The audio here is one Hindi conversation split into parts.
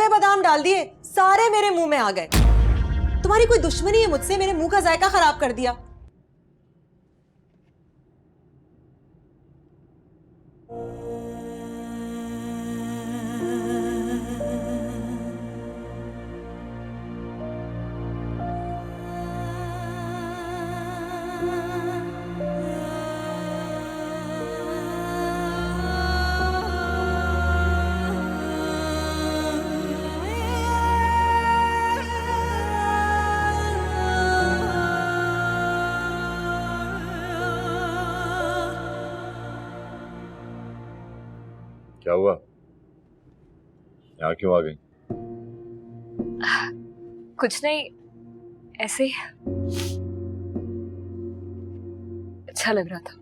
कड़वे बादाम डाल दिए, सारे मेरे मुंह में आ गए। तुम्हारी कोई दुश्मनी है मुझसे? मेरे मुंह का जायका खराब कर दिया। क्या हुआ? यहाँ क्यों आ गई? कुछ नहीं, ऐसे ही अच्छा लग रहा था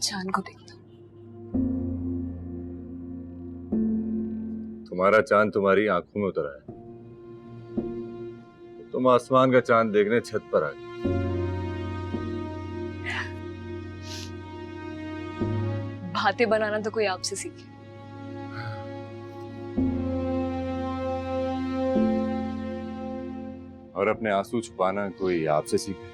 चांद को देखना। तुम्हारा चांद तुम्हारी आंखों में उतर आया। तुम आसमान का चांद देखने छत पर आ गई। बातें बनाना तो कोई आपसे सीखे। और अपने आंसू छुपाना कोई आपसे सीखे।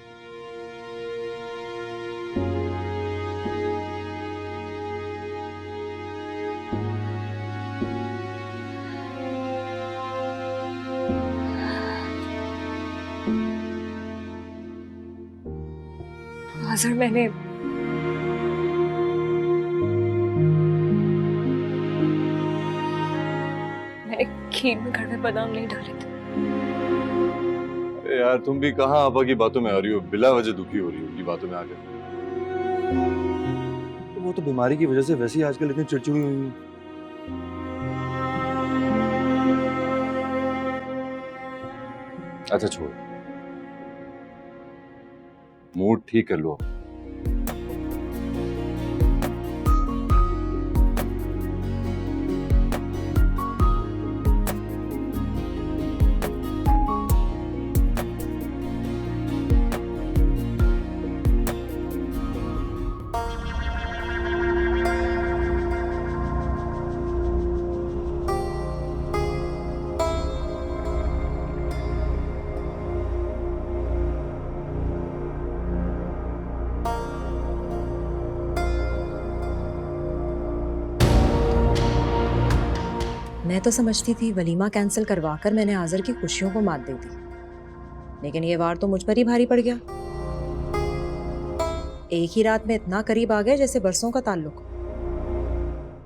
हाजिर मैंने खीर में कड़वे बादाम नहीं डाले थे। अरे यार, तुम भी कहाँ आपा की बातों में आ रही हो? बिला वजह दुखी हो रही हो उनकी बातों में आकर। तो वो तो बीमारी की वजह से वैसे ही आजकल इतनी चिड़चिड़ी हुई है। अच्छा छोड़, मूड ठीक कर लो। मैं तो समझती थी वलीमा कैंसिल करवाकर मैंने आज़र की खुशियों को मात दे दी, लेकिन ये वार तो मुझ पर ही भारी पड़ गया। एक ही रात में इतना करीब आ गए जैसे बरसों का ताल्लुक।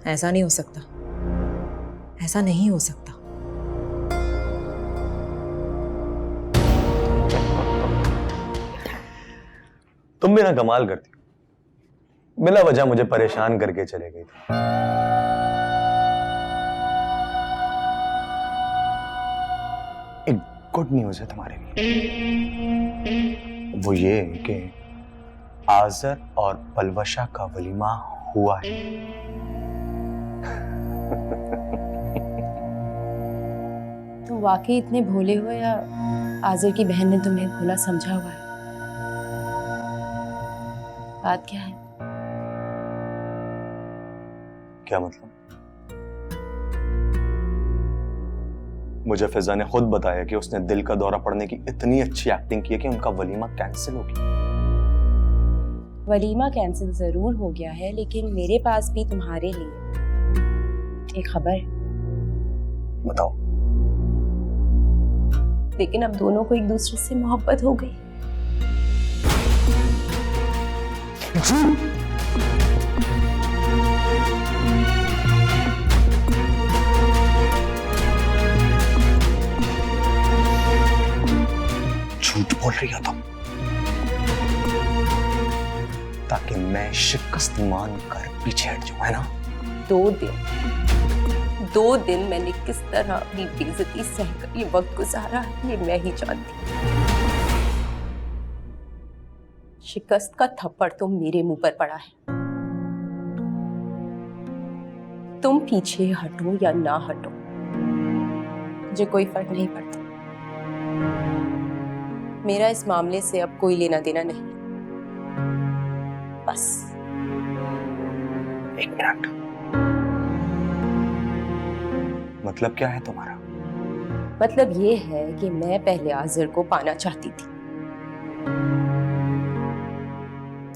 ऐसा नहीं हो सकता, ऐसा नहीं हो सकता। तुम भी ना कमाल करती हो, बिना वजह मुझे परेशान करके चले गई थी। एक गुड न्यूज़ है तुम्हारे लिए, वो ये कि आज़र और पलवशा का वलीमा हुआ है। तुम वाकई इतने भोले हो या आज़र की बहन ने तुम्हें भोला समझा हुआ है? बात क्या है? क्या मतलब? मुझे फिजा ने खुद बताया कि उसने दिल का दौरा पड़ने की इतनी अच्छी एक्टिंग की है कि उनका वलीमा कैंसिल हो गया। वलीमा कैंसिल जरूर हो गया है, लेकिन मेरे पास भी तुम्हारे लिए एक खबर है। बताओ। लेकिन अब दोनों को एक दूसरे से मोहब्बत हो गई। झूठ बोल रही हो तुम, ताकि मैं शिकस्त मान कर पीछे हट जाऊं, है ना? 2 दिन मैंने किस तरह अपनी बेइज्जती सहकर ये वक्त गुजारा ये मैं ही जानती। शिकस्त का थप्पड़ तो मेरे मुंह पर पड़ा है। तुम पीछे हटो या ना हटो, मुझे कोई फर्क नहीं पड़ता। मेरा इस मामले से अब कोई लेना देना नहीं। बस 1 मिनट। मतलब क्या है तुम्हारा? मतलब ये है कि मैं पहले आज़र को पाना चाहती थी,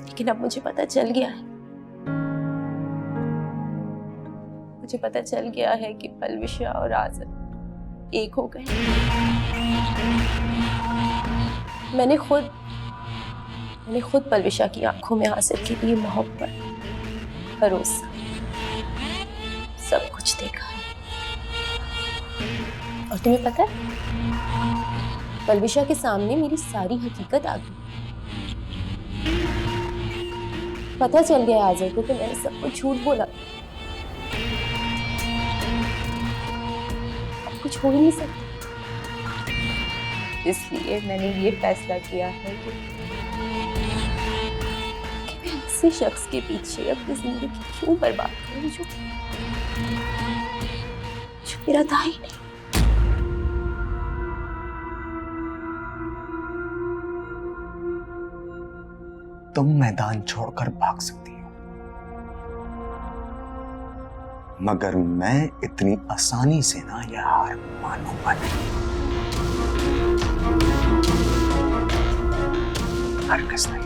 लेकिन अब मुझे पता चल गया है, मुझे पता चल गया है कि पलविशा और आज़र एक हो गए। मैंने खुद पलविशा की आंखों में आज़र के लिए मोहब्बत, भरोसा, सब कुछ देखा है। और तुम्हें पता है, पलविशा के सामने मेरी सारी हकीकत आ गई। पता चल गया आज़र को कि मैंने सब कुछ झूठ बोला। अब कुछ हो ही नहीं सकता। इसलिए मैंने ये फैसला किया है कि मैं ऐसे शख्स के पीछे अपनी जिंदगी क्यों बर्बाद करूं जो मेरा था ही नहीं। तुम मैदान छोड़कर भाग सकती हो, मगर मैं इतनी आसानी से ना यह हार मानूंगा नहीं। हरगिज़ नहीं।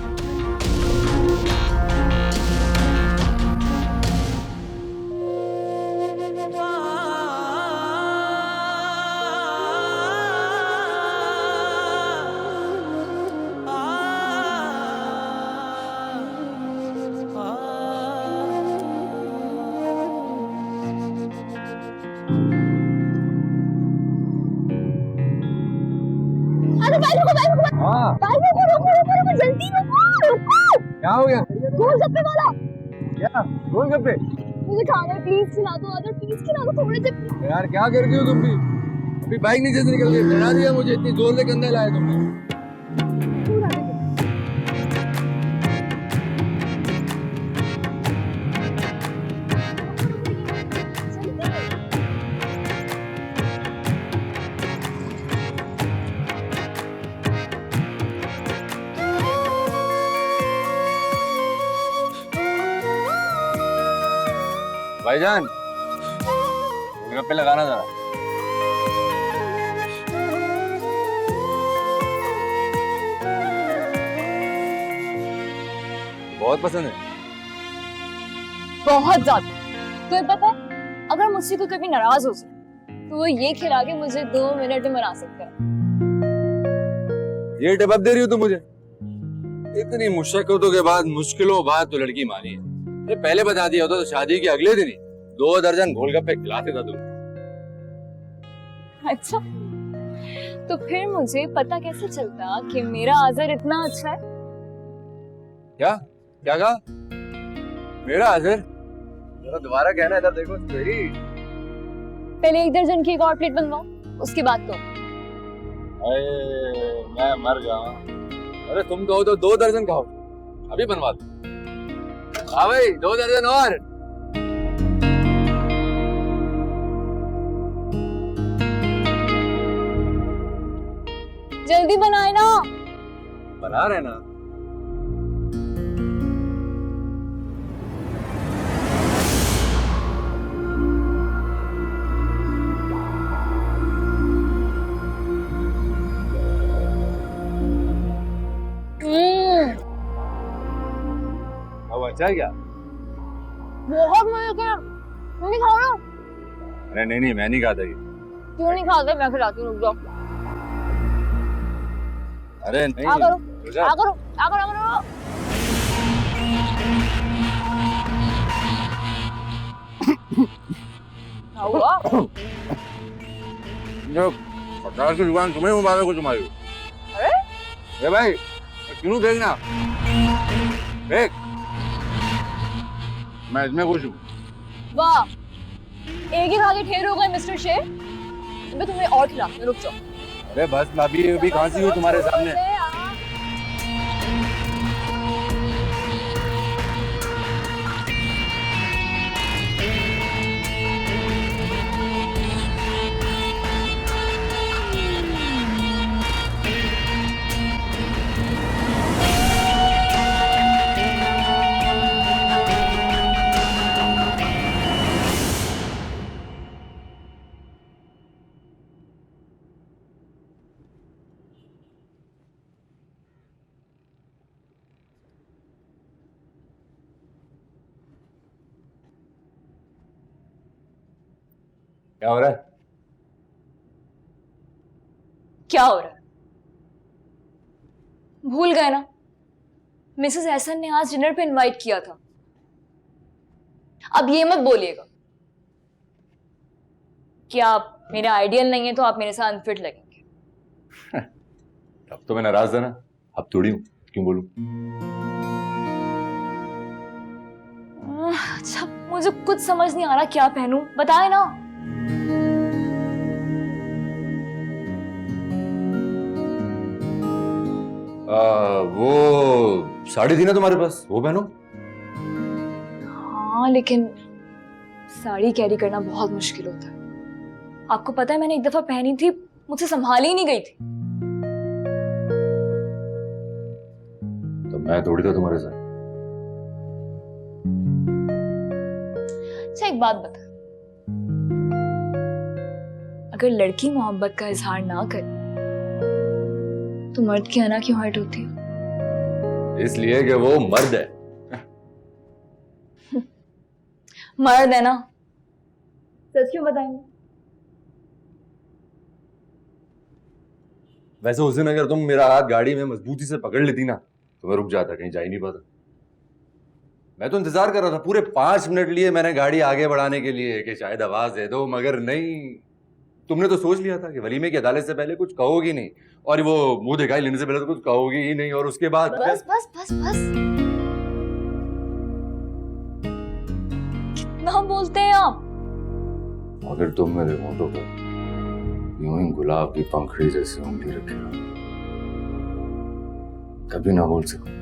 क्या हो गया? गोलगप्पे वाला, क्या गोलगप्पे? मुझे खाना है, प्लीज खिला दो आदर, प्लीज खिला दो थोड़े से। यार क्या कर रही हो तुम भी? अभी बाइक नीचे से निकल गई, डरा दिया मुझे, इतनी जोर से कंधा लाया तुमने। भाईजान गोलगप्पे लगाना जरा। बहुत पसंद है। बहुत ज्यादा। तुम्हें पता है, अगर मुझसे कोई कभी नाराज हो जाए तो वो ये खिला के मुझे 2 मिनट में मना सकता है। ये टिप दे रही हो तुम मुझे? इतनी मुश्किलों के बाद तो लड़की मानी है। ये पहले बता दिया होता तो शादी के अगले दिन ही 2 दर्जन गोलगप्पे खिलाते था तुम। अच्छा, तो फिर मुझे पता कैसे चलता कि मेरा आज़र इतना अच्छा है? क्या क्या कहा? मेरा हाजिर? जरा दोबारा कहना, इधर देखो सही। पहले 1 दर्जन की एक और प्लेट बनवाओ, उसके बाद तो। मैं मर गया। अरे तुम कहो तो 2 दर्जन खाओ, अभी बनवा दो। हाँ भाई, 2 दर्जन और। जल्दी बनाए ना। बना रहे ना। अब अच्छा है क्या? बहुत मजे का। तुम नहीं खाओ ना? अरे नहीं मैं नहीं खाता ये। क्यों नहीं खाते? मैं खिलाती हूँ, रुक जाओ। अरे नहीं। आ करो, रुजा। आ करो, आ करो, आ करो। क्या हुआ? जो पचास की दुकान तुम्हें मुबारक हो तुम्हारी। अरे भाई क्यों देखना? देख, मैं इसमें खुश हूँ। वाह, एक ही खा के ठेर हो गए मिस्टर शेर। मैं तुम्हें और खिलाती हूँ, रुक जाओ। अरे बस भाभी, अभी खांसी हुई तुम्हारे सामने। क्या हो रहा है? क्या हो रहा है? भूल गए ना, मिसेस एहसन ने आज डिनर पे इनवाइट किया था। अब ये मत बोलिएगा कि आप मेरे आइडियल नहीं है तो आप मेरे साथ अनफिट लगेंगे। अब तो मैं नाराज था ना, अब थोड़ी हूं, क्यों बोलूं? अच्छा, मुझे कुछ समझ नहीं आ रहा क्या पहनूं, बताए ना। वो साड़ी थी ना तुम्हारे पास, वो पहनो। हाँ, लेकिन साड़ी कैरी करना बहुत मुश्किल होता है। आपको पता है, मैंने एक दफा पहनी थी, मुझसे संभाली ही नहीं गई थी। तो मैं थोड़ी था तुम्हारे साथ। अच्छा, एक बात बता, अगर लड़की मोहब्बत का इजहार ना करे तो मर्द की अना क्यों हर्ट होती है? इसलिए कि वो मर्द है। मर्द है ना, सच क्यों बताएंगे? वैसे उस दिन अगर तुम मेरा हाथ गाड़ी में मजबूती से पकड़ लेती ना तो मैं रुक जाता, कहीं जा ही नहीं पाता। मैं तो इंतजार कर रहा था, पूरे 5 मिनट लिए मैंने गाड़ी आगे बढ़ाने के लिए कि शायद आवाज दे दो, मगर नहीं। तुमने तो सोच लिया था कि वलीमे की अदालत से पहले कुछ कहोगी नहीं, और वो मुंह दिखाई लेने से पहले तो कुछ कहोगी ही नहीं, और उसके बाद बस बस बस बस, कितना बोलते हैं आप? अगर तुम मेरे होठों पर यूं ही गुलाब की पंखड़ी जैसे उंगली रखे हो, कभी ना बोल सको।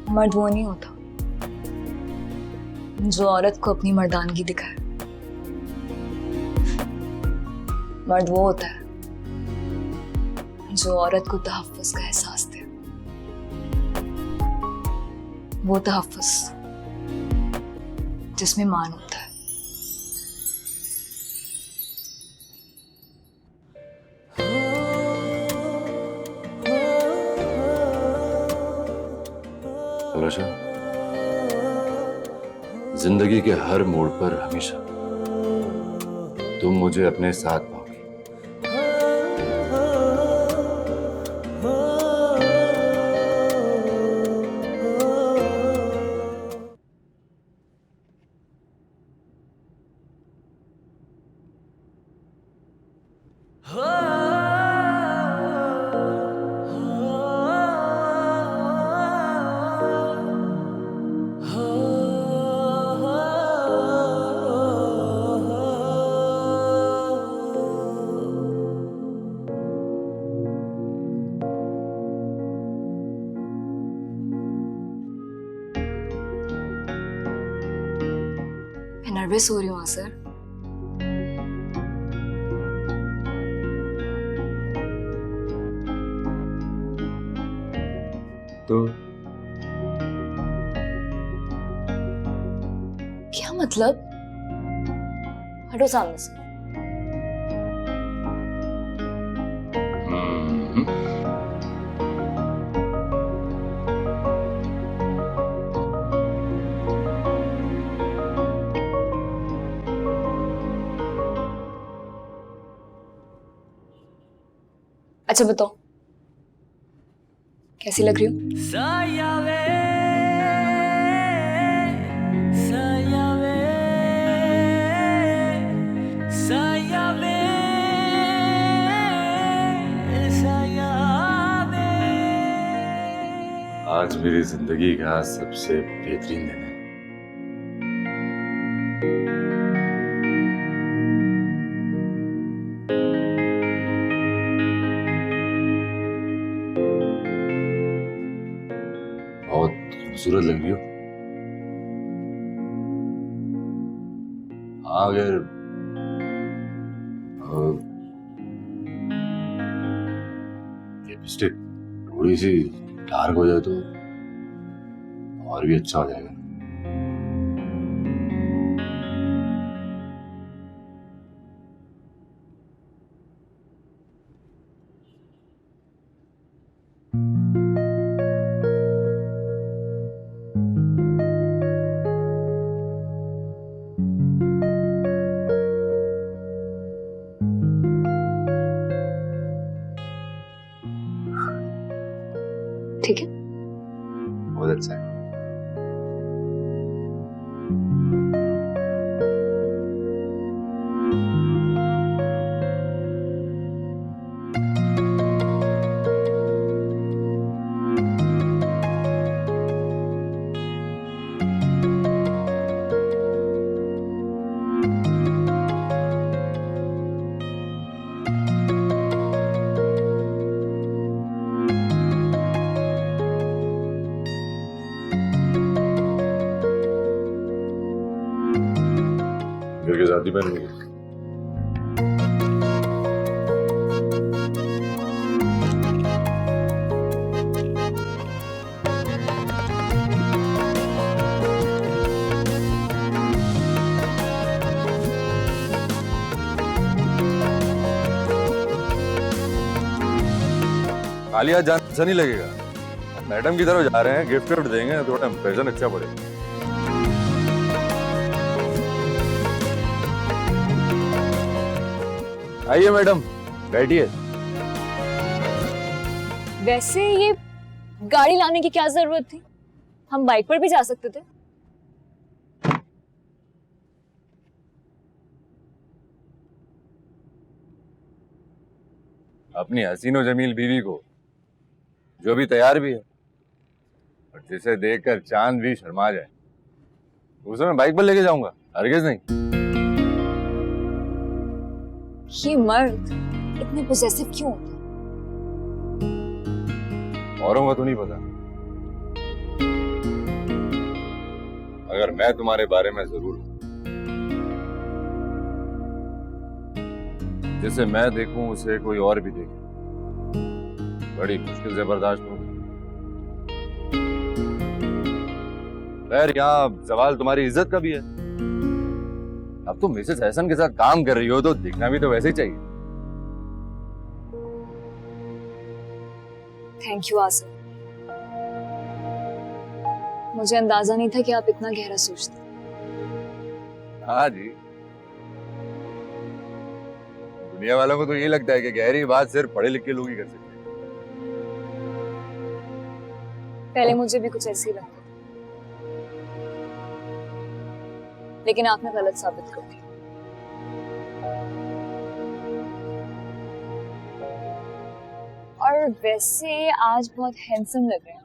मर्द वो नहीं होता जो औरत को अपनी मर्दानगी दिखाए। मर्द वो होता है जो औरत को तहफ्फुज़ का एहसास दे। वो तहफ्फुज़ जिसमें मान होता है। अलाशा, जिंदगी के हर मोड़ पर हमेशा तुम मुझे अपने साथ पाओगी। मैं नर्वस हो रही हूँ सर। तो क्या मतलब? हटो सामने से। अच्छा बताओ, कैसी लग रही हूँ? आज मेरी जिंदगी का सबसे बेहतरीन दिन है। बहुत खूबसूरत लग रही हो। हाँ, अगर लिपस्टिक थोड़ी सी डार्क हो जाए तो और भी अच्छा हो जाएगा। घर के साथ ही पहनूंगी। खाली हाथ जाना अच्छा नहीं लगेगा। मैडम की तरफ जा रहे हैं, गिफ्ट विफ्ट देंगे, थोड़ा इंप्रेशन अच्छा पड़ेगा। आइए मैडम, बैठिए। वैसे ये गाड़ी लाने की क्या जरूरत थी? हम बाइक पर भी जा सकते थे। अपनी हसीनो जमील बीवी को, जो भी तैयार भी है और जिसे देखकर चांद भी शर्मा जाए, उसे मैं बाइक पर लेके जाऊंगा? हरगिज नहीं। ये मर्द इतने पोसेसिव क्यों होते हैं? औरों का तो नहीं पता, मगर मैं तुम्हारे बारे में जरूर हूं। जिसे मैं देखूं उसे कोई और भी देखे, बड़ी मुश्किल से बर्दाश्त होगी। खैर, यहाँ सवाल तुम्हारी इज्जत का भी है। अब तुम मिसेस एहसन के साथ काम कर रही हो तो दिखना भी तो वैसे ही चाहिए। थैंक यू आसिफ, मुझे अंदाजा नहीं था कि आप इतना गहरा सोचते। हाँ जी, दुनिया वालों को तो ये लगता है कि गहरी बात सिर्फ पढ़े लिखे लोग ही कर सकते हैं। पहले मुझे भी कुछ ऐसे ही लगता था, लेकिन आपने गलत साबित कर दिया। और वैसे आज बहुत हैंडसम लग रहे हैं।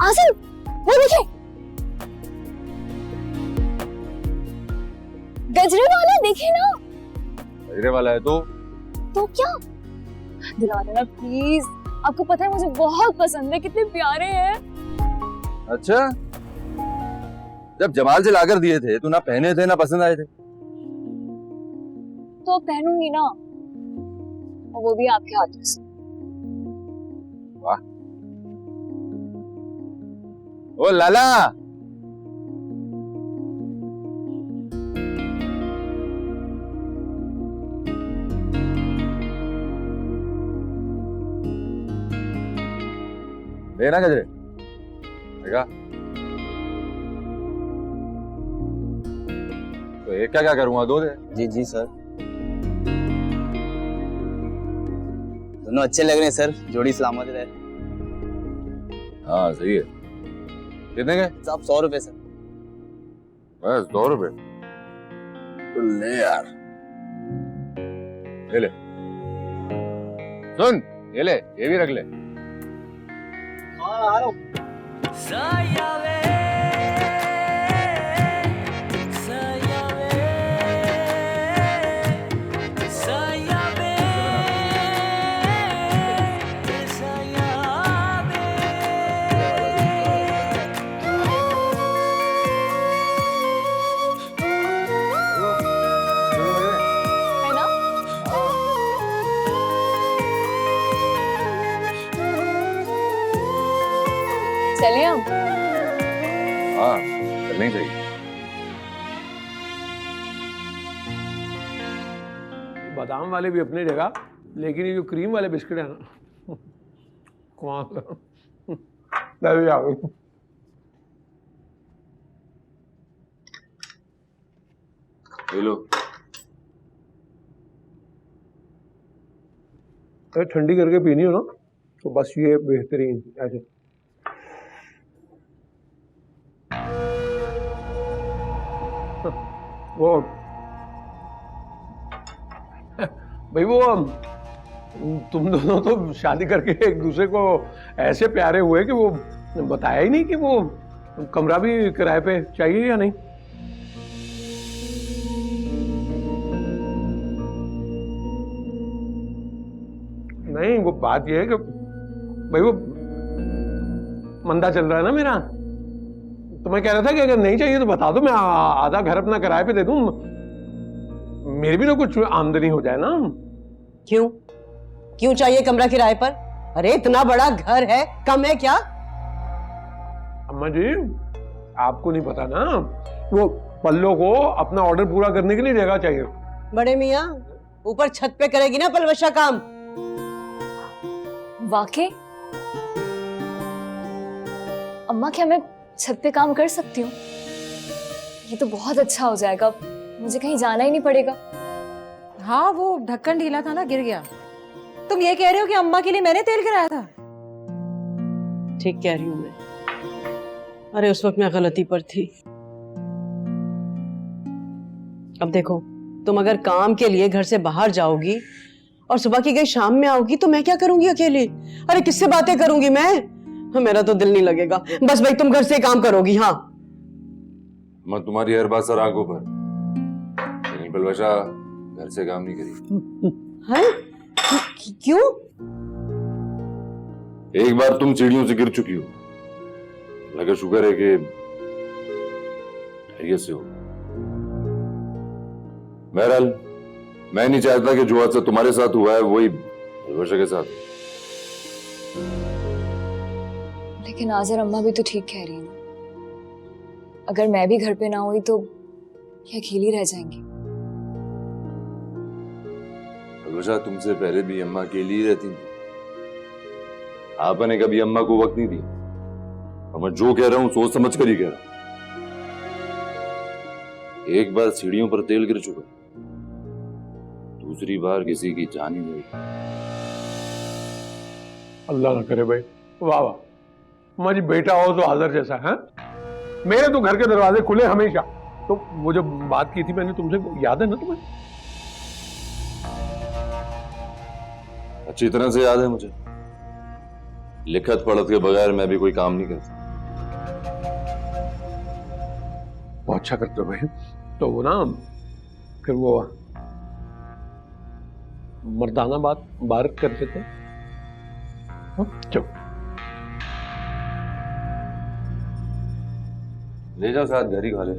आसिफ, वो देखिए, गजरे वाला देखे ना। गजरे वाला है तो क्या? दिला देना प्लीज, आपको पता है मुझे बहुत पसंद है, कितने प्यारे हैं। अच्छा, जब जमाल से लाकर दिए थे तो ना पहने थे ना पसंद आए थे। तो पहनूंगी ना, और वो भी आपके हाथों से। वाह, ओ लाला, देना गजरे देखा तो एक क्या करूंगा, दो दे। जी जी सर, दोनों अच्छे लग रहे हैं सर, जोड़ी सलामत रहे। हाँ सही है। कितने के? साहब 100 रुपए सर। बस 100 रुपए तो ले यार, ले ले। सुन, ये ले, ये भी रख ले। आ रहा हूँ। है ना? चलिए हम। हाँ, चलनी चाहिए। बादाम वाले भी अपनी जगह, लेकिन ये जो क्रीम वाले बिस्किट है ना, कमाल आ गई। ले लो। अरे ठंडी करके पीनी हो ना तो बस ये बेहतरीन ऐसे। वो भाई, वो तुम दोनों तो शादी करके एक दूसरे को ऐसे प्यारे हुए कि वो बताया ही नहीं कि वो कमरा भी किराए पे चाहिए या नहीं। नहीं, वो बात ये है कि भाई वो मंदा चल रहा है ना मेरा, तो मैं कह रहा था कि अगर नहीं चाहिए तो बता दो, मैं आधा घर अपना किराए पे दे दूं, मेरी भी तो कुछ आमदनी हो जाए ना। क्यों क्यों चाहिए कमरा किराए पर? अरे इतना बड़ा घर है, कम है क्या? अम्मा जी आपको नहीं पता ना, वो पल्लो को अपना ऑर्डर पूरा करने के लिए जगह चाहिए। बड़े मियाँ ऊपर छत पे करेगी ना पलवशा काम। वाकई अम्मा, क्या मैं छत पे काम कर सकती हूँ? ये तो बहुत अच्छा हो जाएगा, मुझे कहीं जाना ही नहीं पड़ेगा। हाँ, वो ढक्कन ढीला था ना, गिर गया। तुम ये कह रहे हो कि अम्मा के लिए मैंने तेल गिराया था? ठीक कह रही हूँ मैं। अरे उस वक्त मैं गलती पर थी। अब देखो, तुम अगर काम के लिए घर से बाहर जाओगी और सुबह की गई शाम में आओगी तो मैं क्या करूंगी अकेली? अरे किससे बातें करूंगी मैं? मेरा तो दिल नहीं लगेगा। बस भाई तुम घर से काम करोगी। हाँ मैं तुम्हारी हर बात सर आंखों पर, लेकिन पलवशा घर से काम नहीं करी। है? क्यों? एक बार तुम सीढ़ियों से गिर चुकी हो, लगा शुक्र है कि खैरियत से हो। बहरहाल मैं नहीं चाहता कि जो हादसा तुम्हारे साथ हुआ है वही पलवशा के साथ। लेकिन आजर अम्मा भी तो ठीक कह रही है ना, अगर मैं भी घर पे ना हुई तो ये अकेली रह जाएंगी। पलवशा तुमसे पहले भी अम्मा अकेली ही रहती थी, आपने कभी अम्मा को वक्त नहीं दिया। और मैं जो कह रहा हूं सोच समझ कर ही कह रहा हूं। एक बार सीढ़ियों पर तेल गिर चुका, दूसरी बार किसी की जान ही नहीं। अल्लाह ना करे भाई, वाह वाह, हमारी बेटा हो तो हाजिर जैसा है। मेरे तो घर के दरवाजे खुले हमेशा। तो वो जब बात की थी मैंने तुमसे, याद है ना तुम्हें? अच्छी तरह से याद है मुझे। लिखत पढ़त के बगैर मैं भी कोई काम नहीं करता। बहुत अच्छा करते हो भाई। तो वो ना फिर वो मर्दाना बात बाहर करते थे। चलो ले जाओ साथ, घर ही खा ले।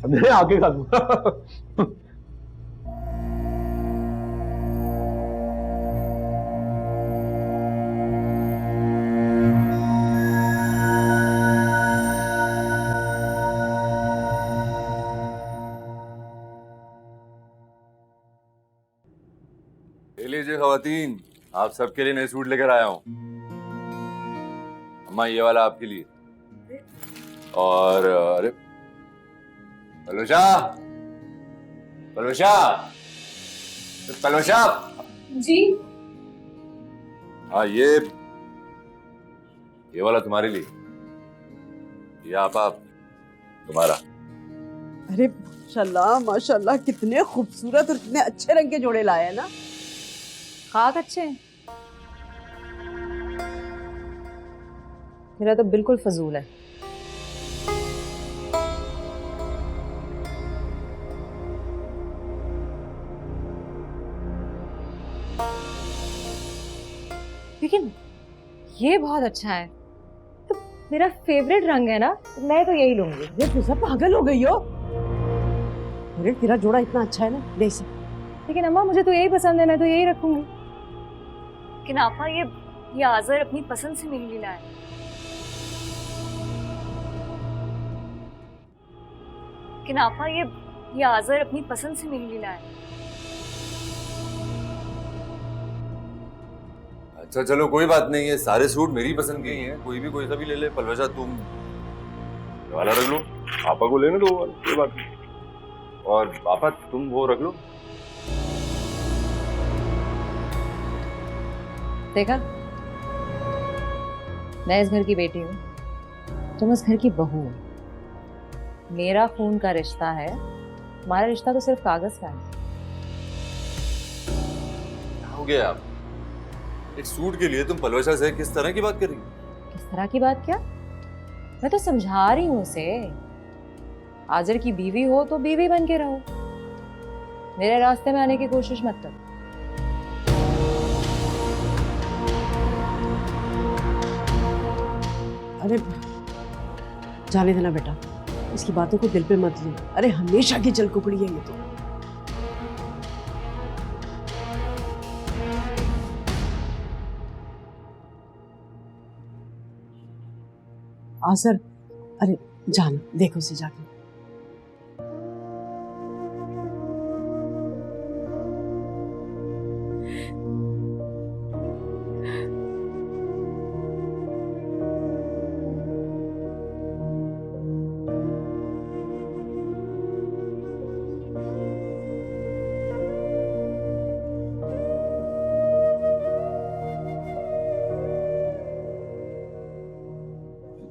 मैं आगे खा दूंगा। लीजिए खवातीन, आप सबके लिए नए सूट लेकर आया हूं। अम्मा ये वाला आपके लिए, और अरे पलवशा, पलवशा, पलवशा जी। हाँ ये वाला तुम्हारे लिए, ये आप तुम्हारा। अरे माशाल्लाह माशाल्लाह, कितने खूबसूरत और कितने अच्छे रंग के जोड़े लाए हैं ना। खाक अच्छे हैं। मेरा तो बिल्कुल फजूल है। लेकिन ये बहुत अच्छा है, तो मेरा फेवरेट रंग है ना, तो मैं तो यही लूंगी। ये तुझे पागल हो गई हो? अरे तेरा जोड़ा इतना अच्छा है ना, ले इसे। लेकिन अम्मा मुझे तो यही पसंद है, मैं तो यही रखूंगी। लेकिन आपा ये आजर अपनी पसंद से मेरे लिए लाया। लेकिन आपा ये आजर अपनी पसंद से मेरे लिए लाया। अच्छा चलो कोई बात नहीं है, सारे सूट मेरी पसंद के ही हैं, कोई भी कोई सा भी ले ले। पलवशा तुम ये वाला रख लो, पापा को लेने दो वाला, कोई बात नहीं। और पापा तुम वो रख लो। देखा, मैं इस घर की बेटी हूँ, तुम इस घर की बहू हो। मेरा खून का रिश्ता है, हमारा रिश्ता तो सिर्फ कागज का है। हो गया आप, एक सूट के लिए तुम पलवशा से किस तरह की बात कर रही हो? किस तरह की बात? क्या, मैं तो समझा रही हूँ उसे। आजर की बीवी हो तो बीवी बन के रहो, मेरे रास्ते में आने की कोशिश मत करो। अरे जाने देना बेटा, इसकी बातों को दिल पे मत ले। अरे हमेशा की जलकुकड़ी है ये तो। आसर, अरे जाना देखो उसे जाके।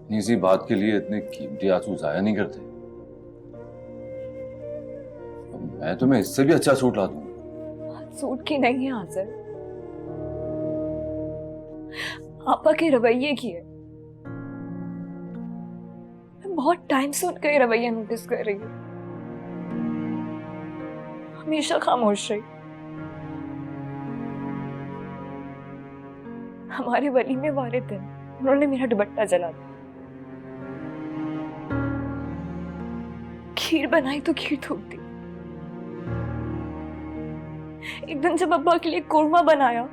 इतनी सी बात के लिए इतने कीमती आंसू जाया नहीं करते। अब मैं तुम्हें इससे भी अच्छा सूट ला दूंगा। सूट की नहीं है आजर, आपा के रवैये की है। मैं बहुत टाइम से उनका ये रवैया नोटिस कर रही हूँ। हमेशा खामोश रही। हमारे वलीमे वाले दिन उन्होंने मेरा दुपट्टा जला दिया। खीर बनाई तो खीर थूक दी। एक दिन जब अब्बा के लिए कोरमा बनाया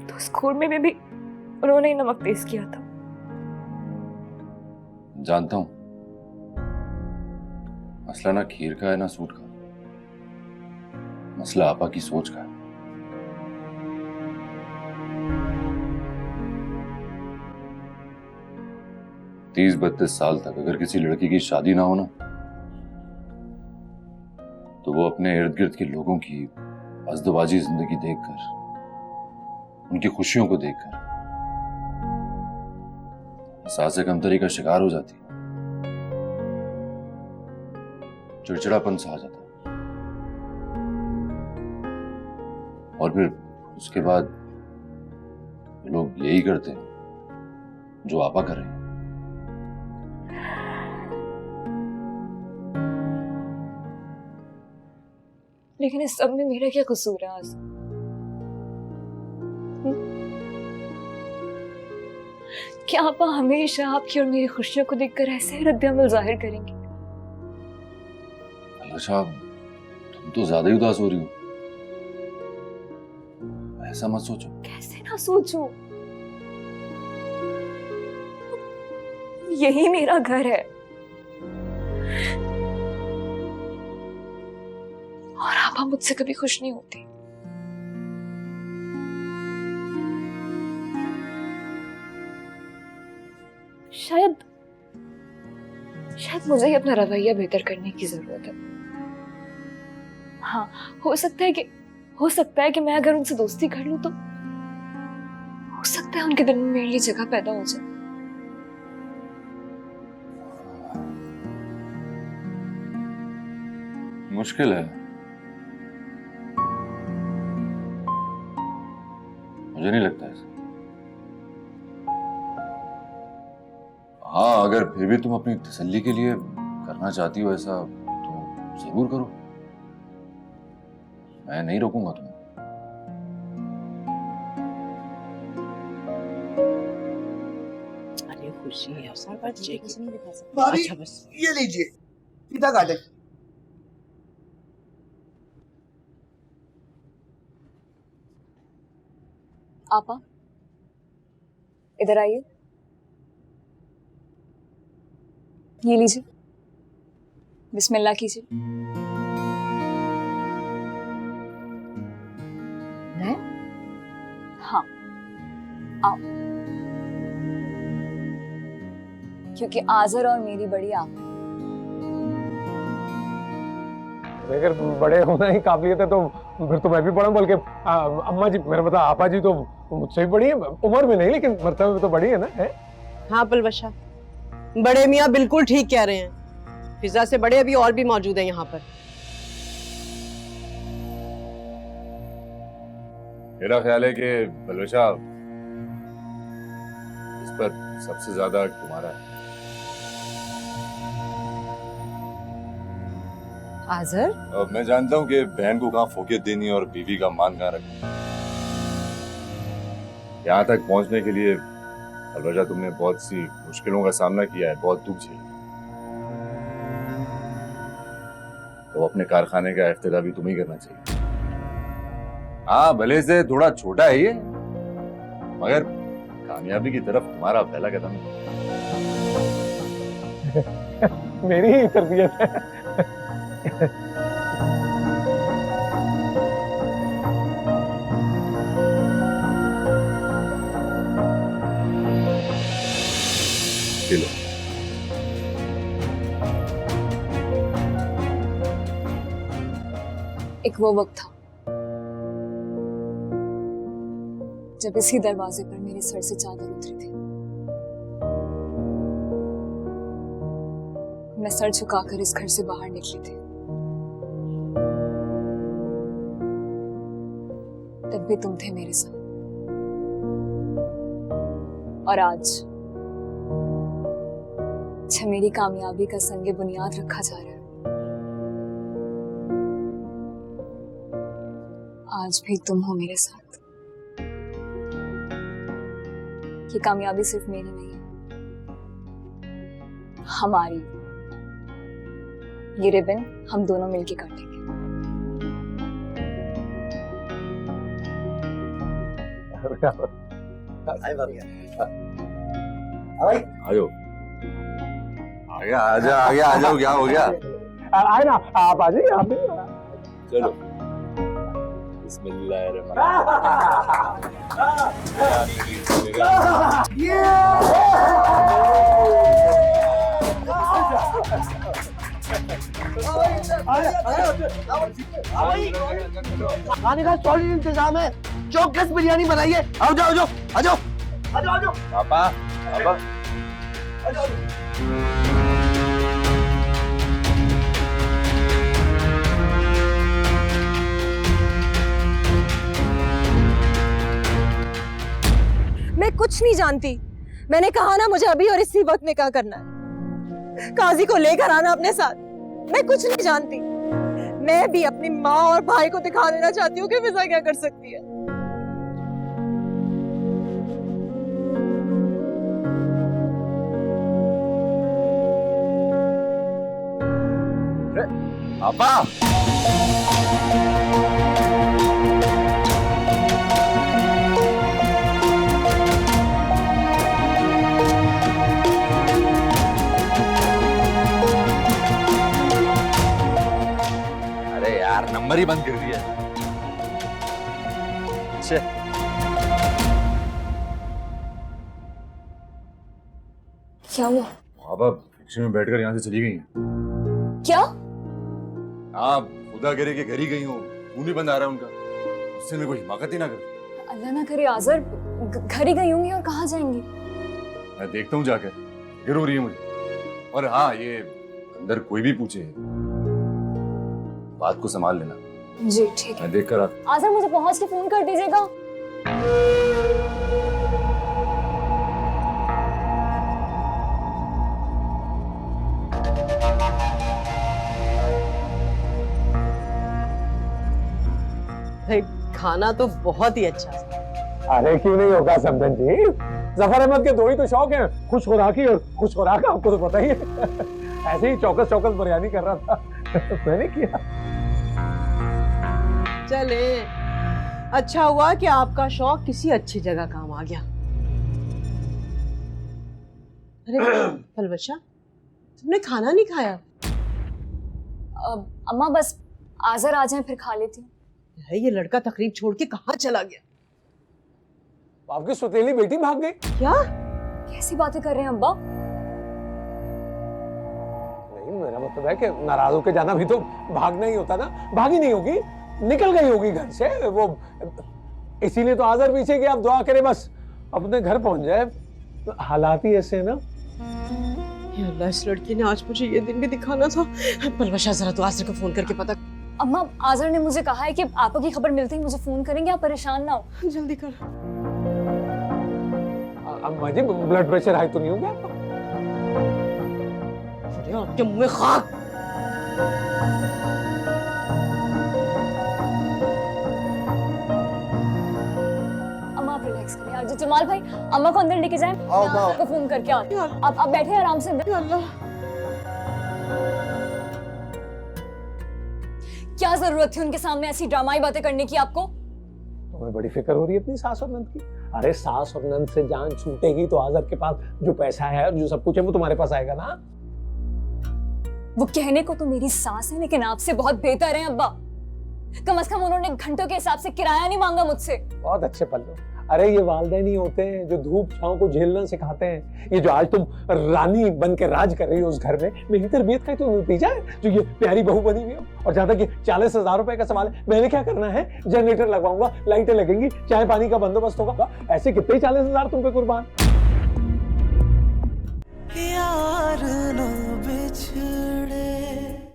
तो उस कोरमे में भी उन्होंने ही नमक तेज किया था। जानता हूं, मसला ना खीर का है ना सूट का, मसला आपा की सोच का है। तीस 32 साल तक अगर किसी लड़की की शादी ना हो ना, तो वो अपने इर्द गिर्द के लोगों की अज़दवाजी जिंदगी देखकर, उनकी खुशियों को देखकर एहसास कमतरी का शिकार हो जाती, चिड़चिड़ापन सा आ जाता, और फिर उसके बाद लोग यही करते हैं जो आपा कर रहे हैं। लेकिन इस सब में मेरा क्या कसूर है आज? क्या आपा हमेशा आपकी और मेरी खुशियों को देखकर ऐसे रद्द-ए-अमल जाहिर करेंगे? अच्छा, तुम तो ज्यादा ही उदास हो रही हो। ऐसा मत सोचो। कैसे ना सोचूं? यही मेरा घर है और आपा मुझसे कभी खुश नहीं होती। शायद मुझे ही अपना रवैया बेहतर करने की जरूरत है। हाँ, हो सकता है कि मैं अगर उनसे दोस्ती कर लूं तो हो सकता है उनके दिल में मेरे लिए जगह पैदा हो जाए। मुश्किल है, मुझे नहीं लगता ऐसा। हाँ, अगर फिर भी तुम अपनी तसल्ली के लिए करना चाहती हो ऐसा, तो जरूर करो, मैं नहीं रोकूंगा तुम्हें। अरे खुशी है सर, बच्चे कुछ नहीं दिखा सकते। भाभी, अच्छा बस ये लीजिए, सीधा काटे। आपा इधर आइए, ये लीजिए, बिस्मिल्लाह कीजिए। मैं? हाँ, आओ, क्योंकि आजर और मेरी बड़ी आप। अगर बड़े होना ही काबिलियत है तो फिर तो मैं भी बड़ा, बल्कि अम्मा जी, मेरा मतलब आपा जी तो मुझसे भी बड़ी है, उम्र में नहीं लेकिन मर्तबे में तो बड़ी है ना। है? हाँ पलवशा, बड़े मियाँ बिल्कुल ठीक कह रहे हैं। फिजा से बड़े अभी और भी मौजूद हैं यहाँ पर। मेरा ख्याल है कि बलवशा, इस पर सबसे ज्यादा तुम्हारा है। आजर, अब मैं जानता हूँ कि बहन को कहाँ फोकियत देनी और बीवी का मान कहाँ रखना। यहाँ तक पहुंचने के लिए अलबत्ता तुमने बहुत सी मुश्किलों का सामना किया है, बहुत दुख झेला, तो अपने कारखाने का इफ्तिताह भी तुम्हें करना चाहिए। हाँ, भले से थोड़ा छोटा है ये, मगर कामयाबी की तरफ तुम्हारा पहला कदम है। मेरी ही तरबियत है। चलो एक वो वक्त था जब इसी दरवाजे पर मेरे सर से चादर उतरी थी। मैं सर झुकाकर इस घर से बाहर निकली थी। तब भी तुम थे मेरे साथ, और आज जब मेरी कामयाबी का संगे बुनियाद रखा जा रहा है, आज भी तुम हो मेरे साथ। ये कामयाबी सिर्फ मेरी नहीं है, हमारी। ये रिबन हम दोनों मिलके काटेंगे। आयो, आ जाओ, क्या हो गया? आए ना, आप आ जाइए, आप भी। चलो, बिस्मिल्लाहिर्रहमानिर्रहीम। खाने का सॉलिड इंतजाम है, चौकस बिरयानी बनाइए। आओ जाओ जाओ, आ जाओ आ जाओ आ जाओ। पापा, पापा। मैं कुछ नहीं जानती। मैंने कहा ना मुझे अभी और इसी वक्त में क्या करना है। काजी को लेकर आना अपने साथ। मैं कुछ नहीं जानती। मैं भी अपनी माँ और भाई को दिखा देना चाहती हूँ कि फिजा क्या कर सकती है। पापा, नंबर ही बंद कर दिया। अच्छा, क्या हुआ? पापा रिक्शे में बैठकर यहाँ से चली गई हैं। क्या? हाँ, खुदा करे कि घर ही गई हो, फोन भी बंद आ रहा है उनका। उससे मेरे को हिमाकत ही ना कर। अल्लाह ना करे आज़र घर ही गई होंगी और कहाँ जाएंगी? मैं देखता हूँ जाकर, फिक्र हो रही है मुझे। और हाँ, ये अंदर कोई भी पूछे, बात को संभाल लेना। जी ठीक है। मैं देख कर आता। आज़र मुझे पहुंच के फोन कर दीजिएगा। खाना तो बहुत ही अच्छा है। अरे क्यों नहीं होगा समदन जी, जफर अहमद के दो ही तो शौक हैं, खुश खुराकी और खुश खुराक, आपको तो पता ही है। ऐसे ही चौकस चौकस बिरयानी कर रहा था। मैंने किया। चले, अच्छा हुआ कि आपका शौक किसी अच्छी जगह काम आ गया। अरे पलवशा, तुमने खाना नहीं खाया? अम्मा बस आज़र आ जाए फिर खा लेती हूँ। है ये लड़का तकरीब छोड़ के कहाँ चला गया? आपकी सुतीली बेटी भाग गई। क्या? कैसी बातें कर रहे हैं अब्बा? नहीं, मेरा मतलब है कि नाराज होकर जाना भी तो भागना ही होता ना। भागी नहीं होगी, निकल गई होगी घर से वो। इसीलिए तो आज़र पीछे कि आप दुआ करें बस अपने घर पहुंच जाए। हालात ही ऐसे ना। या अल्लाह, इस लड़की ने आज मुझे ये दिन भी दिखाना था। पलवशा, जरा तो आज़र को फोन करके पता। अम्मा, आज़र ने मुझे कहा है कि आपा की खबर मिलते ही मुझे फोन करेंगे, आप परेशान ना हो। जल्दी कर। अम्मा जी, ब्लड प्रेशर हाई तो नहीं हो गया आपका? आपके मुंह में खाक। अम्मा आप रिलैक्स करिए। आज जमाल भाई अम्मा को अंदर लेके जाएं। आओ, मैं आओ। आपको फोन करके आती हूँ। आप बैठे आराम से अंदर। क्या जरूरत थी उनके सामने ऐसी ड्रामाई बातें करने की आपको? तुम्हें बड़ी फिक्र हो रही है अपनी सास और नंद की। अरे सास और नंद से जान छूटेगी तो आजर के पास जो पैसा है और जो सब कुछ है वो तुम्हारे पास आएगा ना। वो कहने को तो मेरी सास है, लेकिन आपसे बहुत बेहतर है अब्बा। कम से कम उन्होंने घंटों के हिसाब से किराया नहीं मांगा मुझसे। बहुत अच्छे पल्लू। अरे ये वालिदैन ही होते हैं जो धूप छांव को झेलना सिखाते हैं। ये जो आज तुम रानी बन के राज कर रही हो उस घर में, मेरी तरबियत का ही तो नतीजा है जो ये प्यारी बहू बनी हुई हो। और जहां तक ये 40,000 रुपए का सवाल है, मैंने क्या करना है? जनरेटर लगवाऊंगा, लाइटें लगेंगी, चाय पानी का बंदोबस्त होगा। ऐसे कितने 40,000 तुम पे कुर्बान।